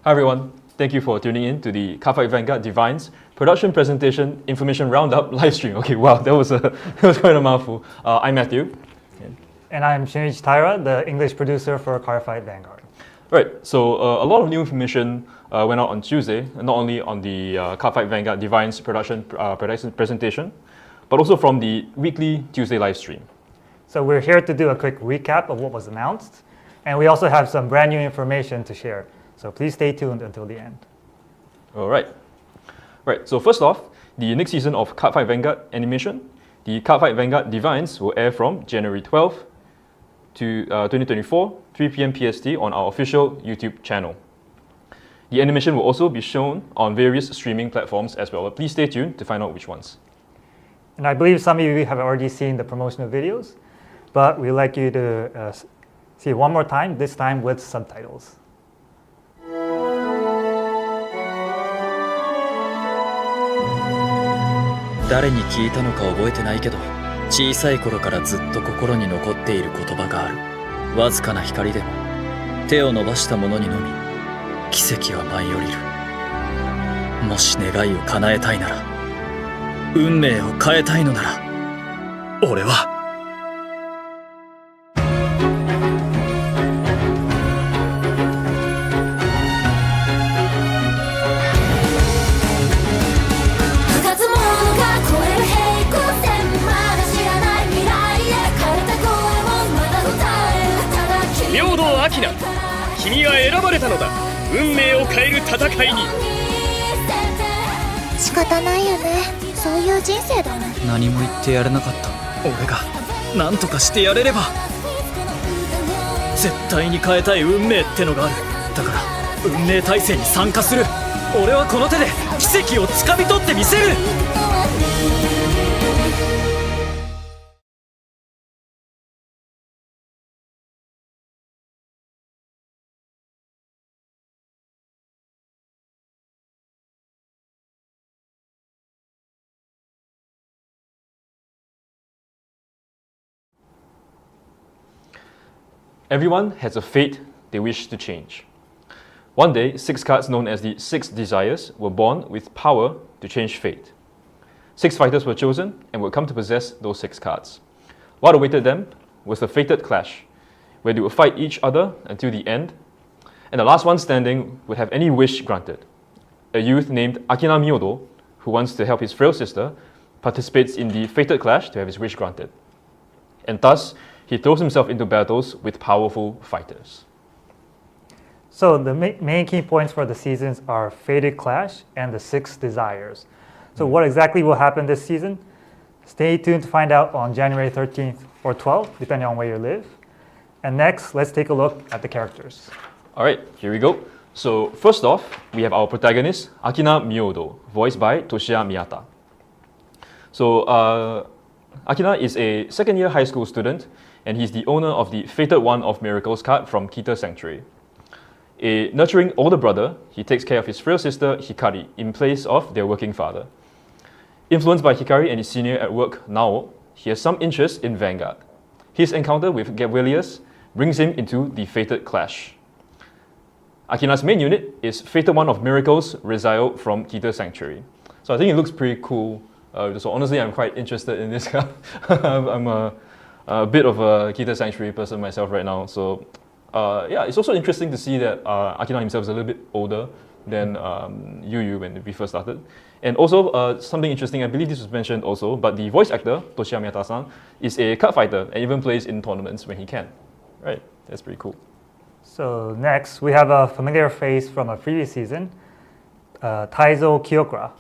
Hi everyone, thank you for tuning in to the Cardfight VANGUARD Divinez Production Presentation Information Roundup Livestream. Okay, wow, that was quite a mouthful. I'm Matthew. And I'm Shunichi Taira, the English producer for Cardfight Vanguard. Right, so a lot of new information went out on Tuesday, not only on the Cardfight VANGUARD Divinez Production Presentation, but also from the weekly Tuesday live stream. So we're here to do a quick recap of what was announced, and we also have some brand new information to share. So please stay tuned until the end. All right. Right, so first off, the next season of Cardfight Vanguard animation, the Cardfight Vanguard Divinez will air from January 12th to 2024, 3 p.m. PST on our official YouTube channel. The animation will also be shown on various streaming platforms as well. Please stay tuned to find out which ones. And I believe some of you have already seen the promotional videos, but we'd like you to see it one more time, this time with subtitles. 誰に聞いたのか覚えてないけど、小さい頃からずっと心に残っている言葉がある。わずかな光でも手を伸ばした者にのみ奇跡は舞い降りる。もし願いを叶えたいなら、運命を変えたいのなら、俺は君は選ばれたのだ。運命を変える戦いに。仕方ないよね。そういう人生だもん。何も言ってやれなかった。俺が何とかしてやれれば。絶対に変えたい運命ってのがある。だから運命体制に参加する。俺はこの手で奇跡をつかみ取ってみせる。Everyone has a fate they wish to change. One day, 6 cards known as the 6 Desires were born with power to change fate. 6 fighters were chosen and would come to possess those 6 cards. What awaited them was the fated clash, where they would fight each other until the end, and the last one standing would have any wish granted. A youth named Akina Miyodo, who wants to help his frail sister, participates in the fated clash to have his wish granted. And thus, he throws himself into battles with powerful fighters. So the main key points for the seasons are Fated Clash and the 6 Desires. So what exactly will happen this season? Stay tuned to find out on January 13th or 12th, depending on where you live. And next, let's take a look at the characters. All right, here we go. So first off, we have our protagonist, Akina Miyodo, voiced by Toshiya Miyata. So Akina is a second-year high school student, and he's the owner of the Fated One of Miracles card from Kita Sanctuary. A nurturing older brother, he takes care of his frail sister Hikari in place of their working father. Influenced by Hikari and his senior at work, Nao, he has some interest in Vanguard. His encounter with Gabrielius brings him into the Fated Clash. Akina's main unit is Fated One of Miracles Rezaio from Kita Sanctuary. So I think it looks pretty cool. So honestly, I'm quite interested in this card. I'm a bit of a Kita Sanctuary person myself right now, so yeah, it's also interesting to see that Akina himself is a little bit older than Yu when we first started. And also something interesting, I believe this was mentioned also, but the voice actor, Toshiya Miyata-san, is a card fighter and even plays in tournaments when he can. Right, that's pretty cool. So next, we have a familiar face from a previous season, Taizo Kyokura,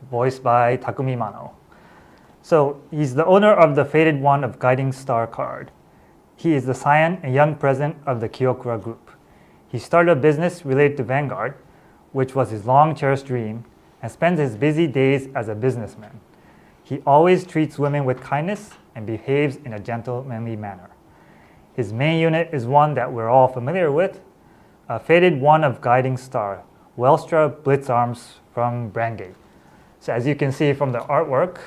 voiced by Takumi Mano. So he's the owner of the Fated One of Guiding Star card. He is the scion and young president of the Kyokura group. He started a business related to Vanguard, which was his long-cherished dream, and spends his busy days as a businessman. He always treats women with kindness and behaves in a gentlemanly manner. His main unit is one that we're all familiar with, a Fated One of Guiding Star, Welstra Blitz Arms from Brangate. So as you can see from the artwork,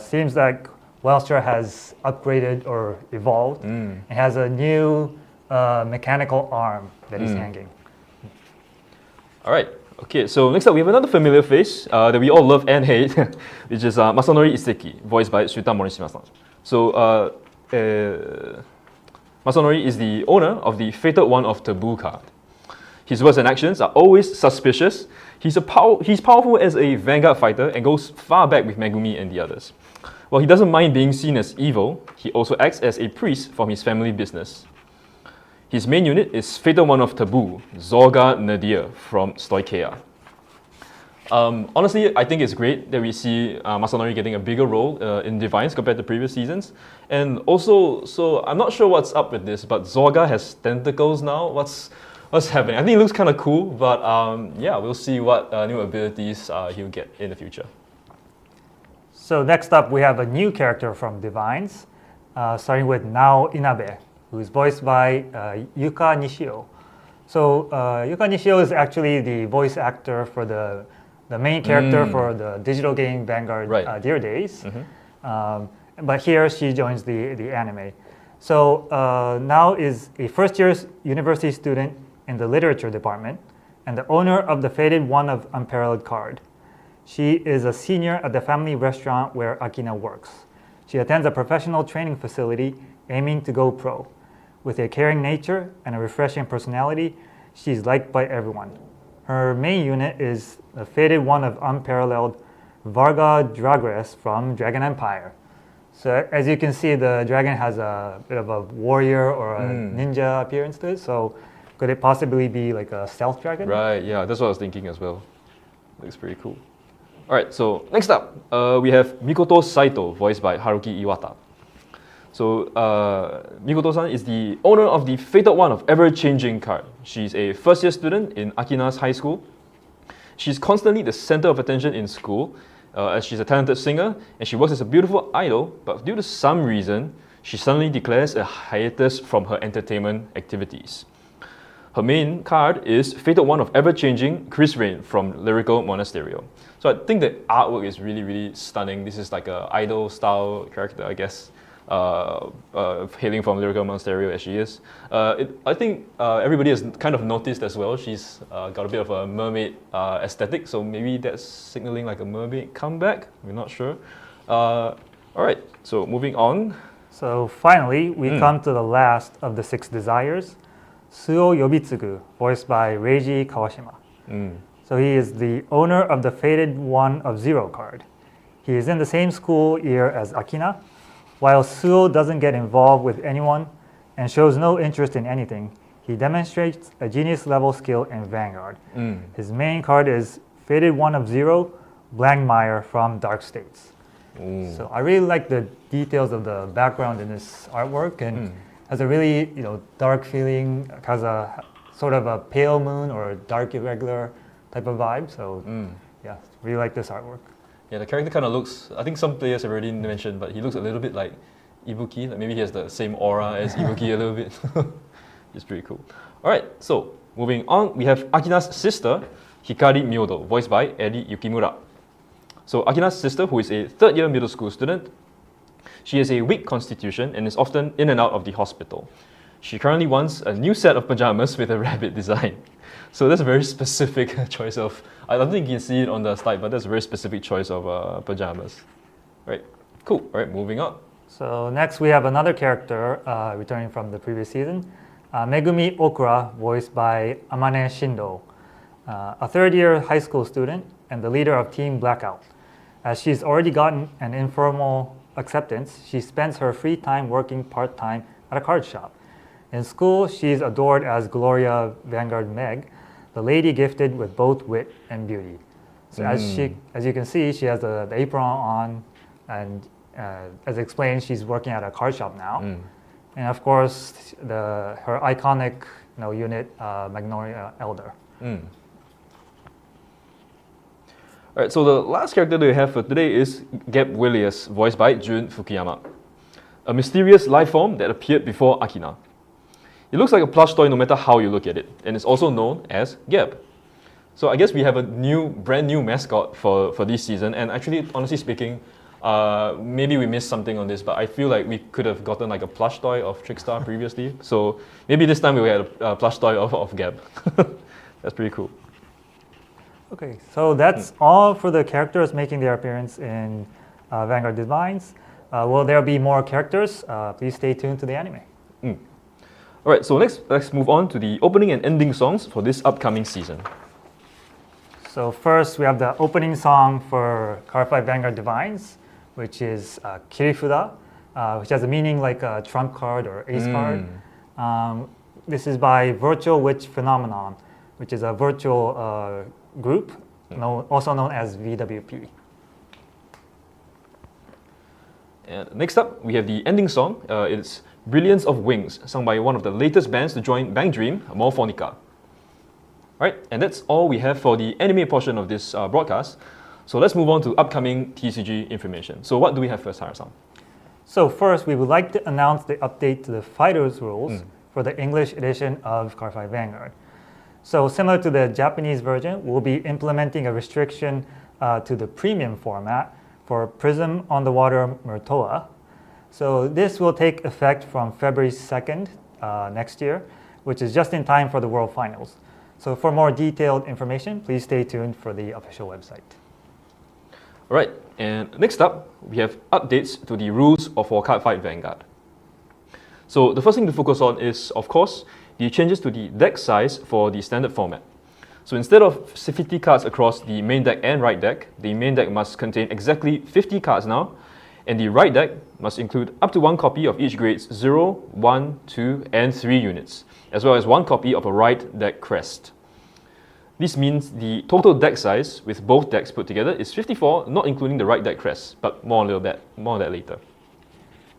seems like Welstra has upgraded or evolved and has a new mechanical arm that is hanging. All right. Okay, so next up we have another familiar face that we all love and hate, which is Masanori Iseki, voiced by Shuta Morishima-san. So Masanori is the owner of the Fated One of Taboo card. His words and actions are always suspicious. He's powerful as a vanguard fighter and goes far back with Megumi and the others. While he doesn't mind being seen as evil, he also acts as a priest from his family business. His main unit is Fated One of Taboo, Zorga Nadir from Stoicheia. Honestly, I think it's great that we see Masanori getting a bigger role in Divinez compared to previous seasons. And also, so I'm not sure what's up with this, but Zorga has tentacles now. What's happening? I think it looks kind of cool, but yeah, we'll see what new abilities he'll get in the future. So next up, we have a new character from Divinez, starting with Nao Inabe, who is voiced by Yuka Nishio. So Yuka Nishio is actually the voice actor for the main character for the digital game Vanguard Dear Days. But here she joins the anime. So Nao is a first-year university student in the literature department and the owner of the Fated One of Unparalleled card. She is a senior at the family restaurant where Akina works. She attends a professional training facility aiming to go pro. With a caring nature and a refreshing personality, she's liked by everyone. Her main unit is the Fated One of Unparalleled Varga Dragres from Dragon Empire. So as you can see, the dragon has a bit of a warrior or a ninja appearance to it. So could it possibly be like a stealth dragon? Right, yeah, that's what I was thinking as well. Looks pretty cool. All right, so next up, we have Mikoto Saito, voiced by Haruki Iwata. So Mikoto-san is the owner of the Fated One of Ever-Changing card. She's a first-year student in Akina's high school. She's constantly the center of attention in school, as she's a talented singer, and she works as a beautiful idol, but due to some reason, she suddenly declares a hiatus from her entertainment activities. Her main card is Fated One of Ever-Changing Chris Rain from Lyrical Monasterio. So I think the artwork is really, really stunning. This is like an idol-style character, I guess, hailing from Lyrical Monasterio as she is. I think everybody has kind of noticed as well, she's got a bit of a mermaid aesthetic, so maybe that's signaling like a mermaid comeback, we're not sure. All right, so moving on. So finally, we come to the last of the 6 desires, Suo Yobitsugu, voiced by Reiji Kawashima. So he is the owner of the Fated One of Zero card. He is in the same school year as Akina. While Suo doesn't get involved with anyone and shows no interest in anything, he demonstrates a genius-level skill in Vanguard. His main card is Fated One of Zero, Blankmeyer from Dark States. So I really like the details of the background in this artwork, and has a really dark feeling, has a sort of a pale moon or a dark irregular type of vibe. So yeah, really like this artwork. Yeah, the character kind of looks, I think some players have already mentioned, but he looks a little bit like Ibuki. Like maybe he has the same aura as Ibuki a little bit. It's pretty cool. All right, so moving on, we have Akina's sister, Hikari Myodo, voiced by Eri Yukimura. So Akina's sister, who is a third-year middle school student, she has a weak constitution and is often in and out of the hospital. She currently wants a new set of pajamas with a rabbit design. So that's a very specific choice of, I don't think you can see it on the slide, but that's a very specific choice of pajamas. Right, cool. All right, moving on. So next we have another character returning from the previous season, Megumi Okura, voiced by Amane Shindo, a third-year high school student and the leader of Team Blackout. As she's already gotten an informal acceptance, she spends her free time working part-time at a card shop. In school, she's adored as Gloria Vanguard Meg, the lady gifted with both wit and beauty. So as you can see, she has the apron on, and as explained, she's working at a card shop now. And of course, her iconic unit, Magnolia Elder. All right, so the last character that we have for today is Geb Willius, voiced by Jun Fukuyama, a mysterious life form that appeared before Akina. It looks like a plush toy no matter how you look at it, and it's also known as Geb. So I guess we have a brand new mascot for this season, and actually, honestly speaking, maybe we missed something on this, but I feel like we could have gotten like a plush toy of Trickstar previously. So maybe this time we had a plush toy of Geb. That's pretty cool. Okay, so that's all for the characters making their appearance in Vanguard Divinez. Will there be more characters? Please stay tuned to the anime. Alright, so next let's move on to the opening and ending songs for this upcoming season. So first, we have the opening song for Cardfight Vanguard Divinez, which is Kirifuda, which has a meaning like a trump card or ace card. This is by Virtual Witch Phenomenon, which is a virtual group, also known as VWP. And next up, we have the ending song. It's Brilliance of Wings, sung by one of the latest bands to join Bang Dream, Morphonica. Right, and that's all we have for the anime portion of this broadcast. So let's move on to upcoming TCG information. So what do we have first, Taira-san? So first, we would like to announce the update to the Fighters rules for the English edition of Cardfight Vanguard. So similar to the Japanese version, we'll be implementing a restriction to the premium format for Prism on the Water Murtoa. So this will take effect from February 2nd next year, which is just in time for the World Finals. So for more detailed information, please stay tuned for the official website. All right, and next up, we have updates to the rules for Cardfight Vanguard. So the first thing to focus on is, of course, the changes to the deck size for the standard format. So instead of 50 cards across the main deck and right deck, the main deck must contain exactly 50 cards now, and the right deck must include up to 1 copy of each grades 0, 1, 2, and 3 units, as well as 1 copy of a right deck crest. This means the total deck size with both decks put together is 54, not including the right deck crest, but more on that later.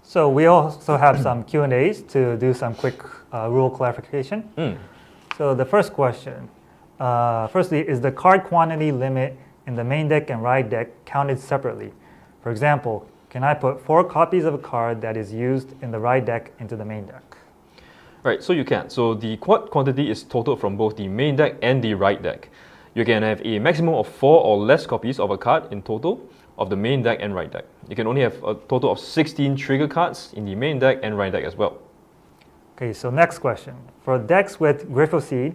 So we also have some Q&As to do some quick rule clarification. So the first question, firstly, is the card quantity limit in the main deck and right deck counted separately? For example, can I put 4 copies of a card that is used in the right deck into the main deck? Right, so you can. So the quantity is total from both the main deck and the right deck. You can have a maximum of 4 or less copies of a card in total of the main deck and right deck. You can only have a total of 16 trigger cards in the main deck and right deck as well. Okay, so next question. For decks with Gryphoseed,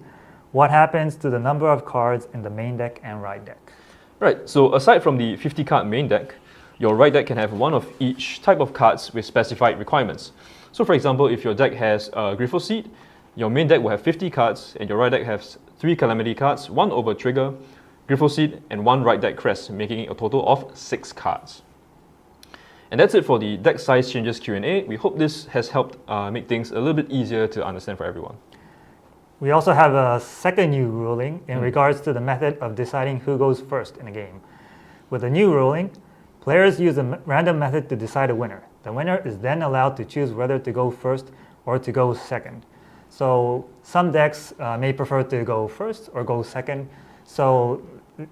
what happens to the number of cards in the main deck and right deck? Right, so aside from the 50 card main deck, your right deck can have 1 of each type of cards with specified requirements. So for example, if your deck has Gryphoseed, your main deck will have 50 cards and your right deck has 3 Calamity cards, 1 over Trigger, Gryphoseed, and 1 right deck crest, making it a total of 6 cards. And that's it for the deck size changes Q&A. We hope this has helped make things a little bit easier to understand for everyone. We also have a second new ruling in regards to the method of deciding who goes first in a game. With the new ruling, players use a random method to decide a winner. The winner is then allowed to choose whether to go first or to go second. So some decks may prefer to go first or go second. So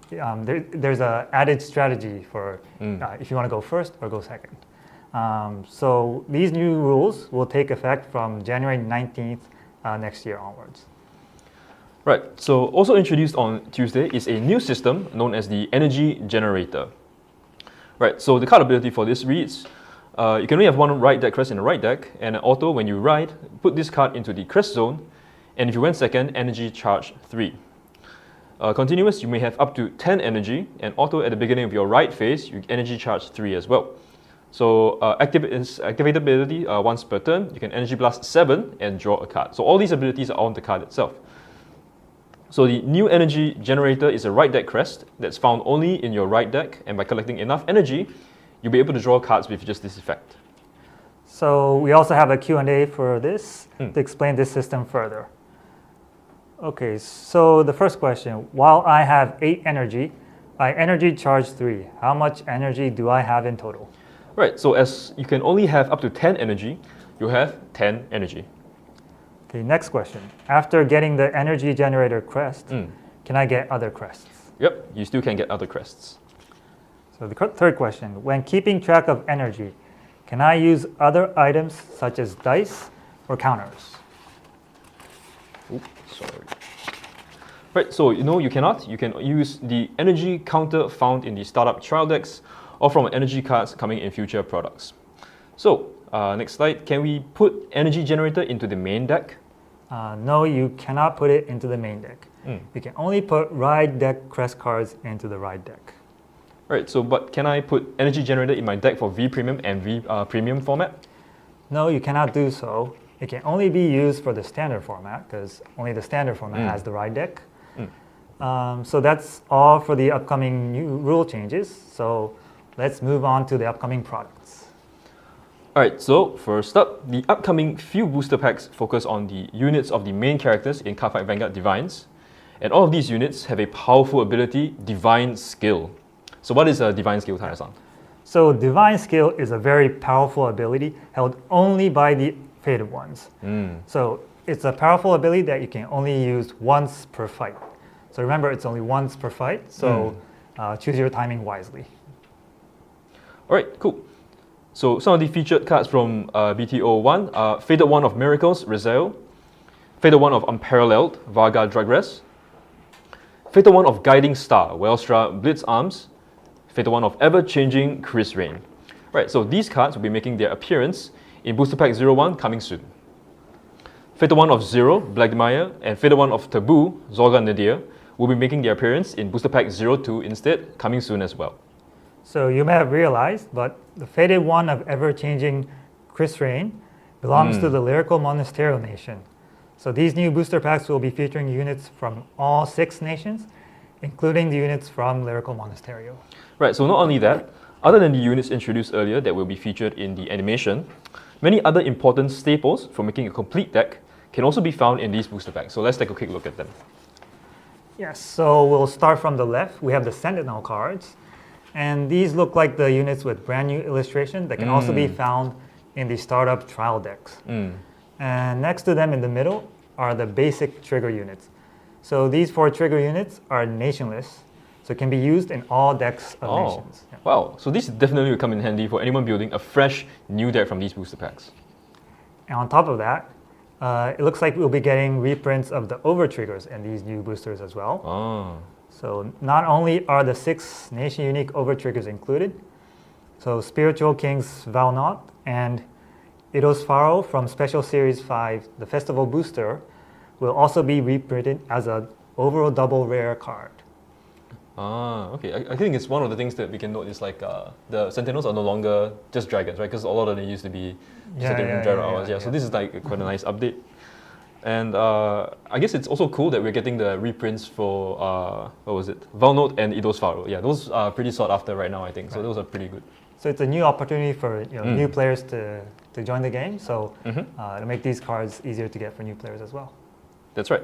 there's an added strategy for if you want to go first or go second. So these new rules will take effect from January 19th next year onwards. Right, so also introduced on Tuesday is a new system known as the Energy Generator. Right, so the card ability for this reads, you can only have 1 right deck crest in the right deck, and an auto, when you ride, put this card into the crest zone, and if you went second, energy charge 3. Continuous, you may have up to 10 energy, and auto at the beginning of your right phase, you energy charge 3 as well. So activated ability once per turn, you can energy blast 7 and draw a card. So all these abilities are on the card itself. So the new Energy Generator is a right deck crest that's found only in your right deck, and by collecting enough energy, you'll be able to draw cards with just this effect. So we also have a Q&A for this to explain this system further. Okay, so the first question, while I have 8 energy, I energy charge 3. How much energy do I have in total? Right, so as you can only have up to 10 energy, you have 10 energy. Okay, next question. After getting the Energy Generator crest, can I get other crests? Yep, you still can get other crests. So the third question, when keeping track of energy, can I use other items such as dice or counters? Oops, sorry. Right, so you cannot. You can use the energy counter found in the startup trial decks or from energy cards coming in future products. So, next slide, can we put Energy Generator into the main deck? No, you cannot put it into the main deck. You can only put ride deck crest cards into the ride deck. Right, so but can I put energy generator in my deck for V Premium and V Premium format? No, you cannot do so. It can only be used for the standard format because only the standard format has the ride deck. So that's all for the upcoming new rule changes. So let's move on to the upcoming products. Alright, so first up, the upcoming few booster packs focus on the units of the main characters in Cardfight Vanguard Divines. And all of these units have a powerful ability, Divine Skill. So what is a Divine Skill, Taira-san? So Divine Skill is a very powerful ability held only by the Fated Ones. So it's a powerful ability that you can only use once per fight. So remember, it's only once per fight, so choose your timing wisely. Alright, cool. So some of the featured cards from BTO1 are Fated One of Miracles, Rizal, Fated One of Unparalleled, Varga Dragress, Fated One of Guiding Star, Welstra Blitz Arms, Fated One of Ever-Changing Chris Rain. Right, so these cards will be making their appearance in Booster Pack 01 coming soon. Fated One of Zero, Blackmire, and Fated One of Taboo, Zolga Nadir, will be making their appearance in Booster Pack 02 instead, coming soon as well. So you may have realized, but the Fated One of Ever-Changing Chris Rain belongs to the Lyrical Monasterial Nation. So these new booster packs will be featuring units from all 6 nations, including the units from Lyrical Monasterial. Right, so not only that, other than the units introduced earlier that will be featured in the animation, many other important staples for making a complete deck can also be found in these booster packs. So let's take a quick look at them. Yes, so we'll start from the left. We have the Sentinel cards. And these look like the units with brand new illustration that can also be found in the startup trial decks. And next to them in the middle are the basic trigger units. So these 4 trigger units are nationless, so can be used in all decks of nations. Yeah. Wow, so this definitely will come in handy for anyone building a fresh new deck from these booster packs. And on top of that, it looks like we'll be getting reprints of the over triggers in these new boosters as well. So not only are the 6 nation unique over triggers included, so Spiritual King's Valnaught and Idos Pharaoh from Special Series 5, the Festival Booster, will also be reprinted as an overall double rare card. Okay. I think it's one of the things that we can note is like the Sentinels are no longer just dragons, right? Because a lot of them used to be dragon hours. So this is like quite a nice update. And I guess it's also cool that we're getting the reprints for, what was it? Valnaught and Idos Pharaoh. Yeah, those are pretty sought after right now, I think. So those are pretty good. So it's a new opportunity for new players to join the game. So it'll make these cards easier to get for new players as well. That's right.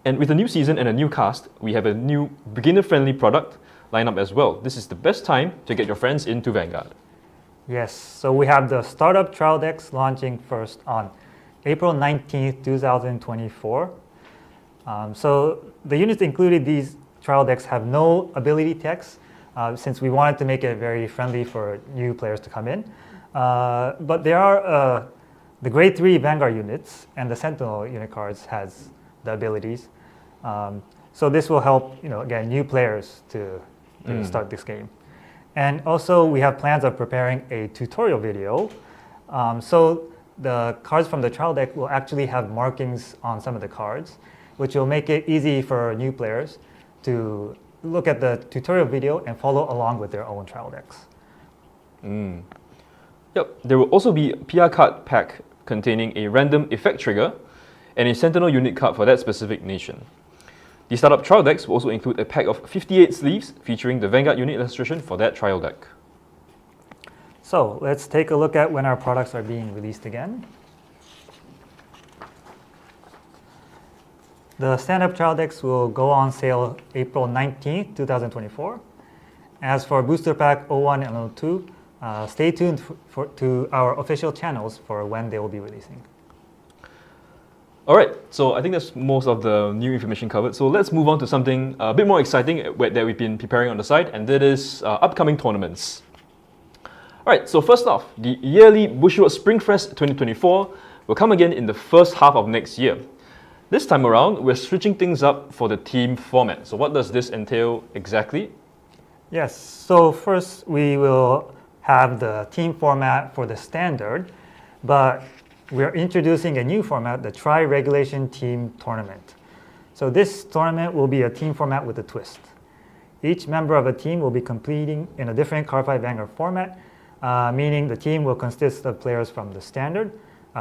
And with a new season and a new cast, we have a new beginner-friendly product lineup as well. This is the best time to get your friends into Vanguard. Yes, so we have the startup trial decks launching first on April 19th, 2024. So the units included these trial decks have no ability text since we wanted to make it very friendly for new players to come in. But there are the grade 3 Vanguard units and the Sentinel unit cards has the abilities. So this will help, again, new players to start this game. And also we have plans of preparing a tutorial video. So the cards from the trial deck will actually have markings on some of the cards, which will make it easy for new players to look at the tutorial video and follow along with their own trial decks. Yep, there will also be a PR card pack containing a random effect trigger and a Sentinel unit card for that specific nation. The startup trial decks will also include a pack of 58 sleeves featuring the Vanguard unit illustration for that trial deck. So let's take a look at when our products are being released again. The stand-up trial decks will go on sale April 19th, 2024. As for Booster Pack 01 and 02, stay tuned to our official channels for when they will be releasing. Alright, so I think that's most of the new information covered. So let's move on to something a bit more exciting that we've been preparing on the side, and that is upcoming tournaments. Alright, so first off, the yearly Bushiroad Springfest 2024 will come again in the first half of next year. This time around, we're switching things up for the team format. So what does this entail exactly? Yes, so first we will have the team format for the standard, but we are introducing a new format, the Tri-Regulation Team Tournament. So this tournament will be a team format with a twist. Each member of a team will be competing in a different Cardfight Vanguard format, meaning the team will consist of players from the standard,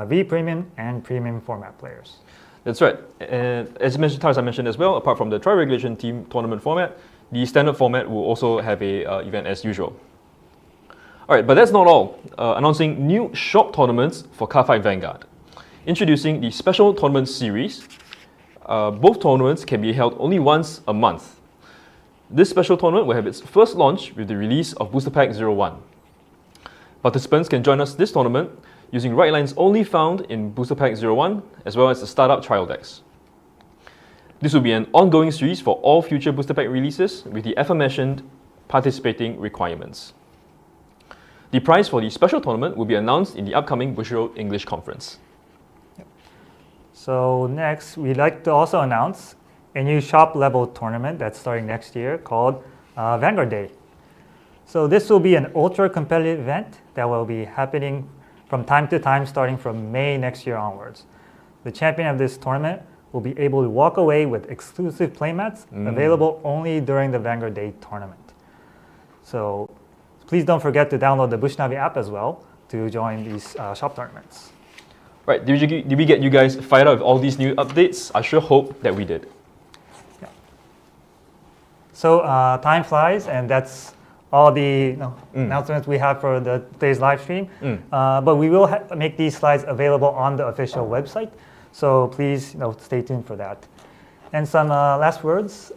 V-Premium, and Premium format players. That's right. And as you mentioned, Taira mentioned as well, apart from the Tri-Regulation Team Tournament format, the standard format will also have a event as usual. All right, but that's not all. Announcing new shop tournaments for Cardfight Vanguard. Introducing the Special Tournament Series. Both tournaments can be held only once a month. This special tournament will have its first launch with the release of Booster Pack 01. Participants can join us this tournament using right lines only found in Booster Pack 01, as well as the Startup Trial Decks. This will be an ongoing series for all future Booster Pack releases with the aforementioned participating requirements. The prize for the special tournament will be announced in the upcoming Bushiroad English Conference. So next, we'd like to also announce a new shop level tournament that's starting next year called Vanguard Day. So this will be an ultra competitive event that will be happening from time to time starting from May next year onwards. The champion of this tournament will be able to walk away with exclusive playmats available only during the Vanguard Day tournament. So please don't forget to download the Bushnavi app as well to join these shop tournaments. Right, did we get you guys fired up with all these new updates? I sure hope that we did. So time flies, and that's all the announcements we have for today's live stream. But we will make these slides available on the official website, so please stay tuned for that. And some last words.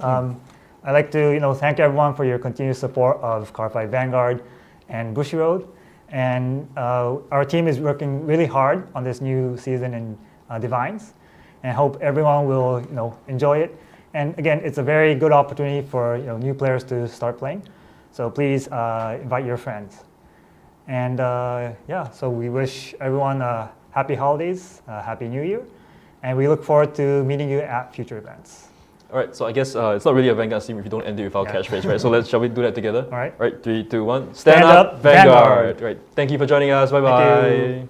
I'd like to thank everyone for your continued support of Cardfight Vanguard and Bushiroad. And our team is working really hard on this new season in Divinez, and hope everyone will enjoy it. And again, it's a very good opportunity for new players to start playing. So please invite your friends. And yeah, so we wish everyone happy holidays, happy New Year, and we look forward to meeting you at future events. All right, so I guess it's not really a Vanguard theme if you don't end it with our catchphrase, right? So shall we do that together? All right. All right, 3, 2, 1. Stand up, Vanguard. Right. Thank you for joining us. Bye bye.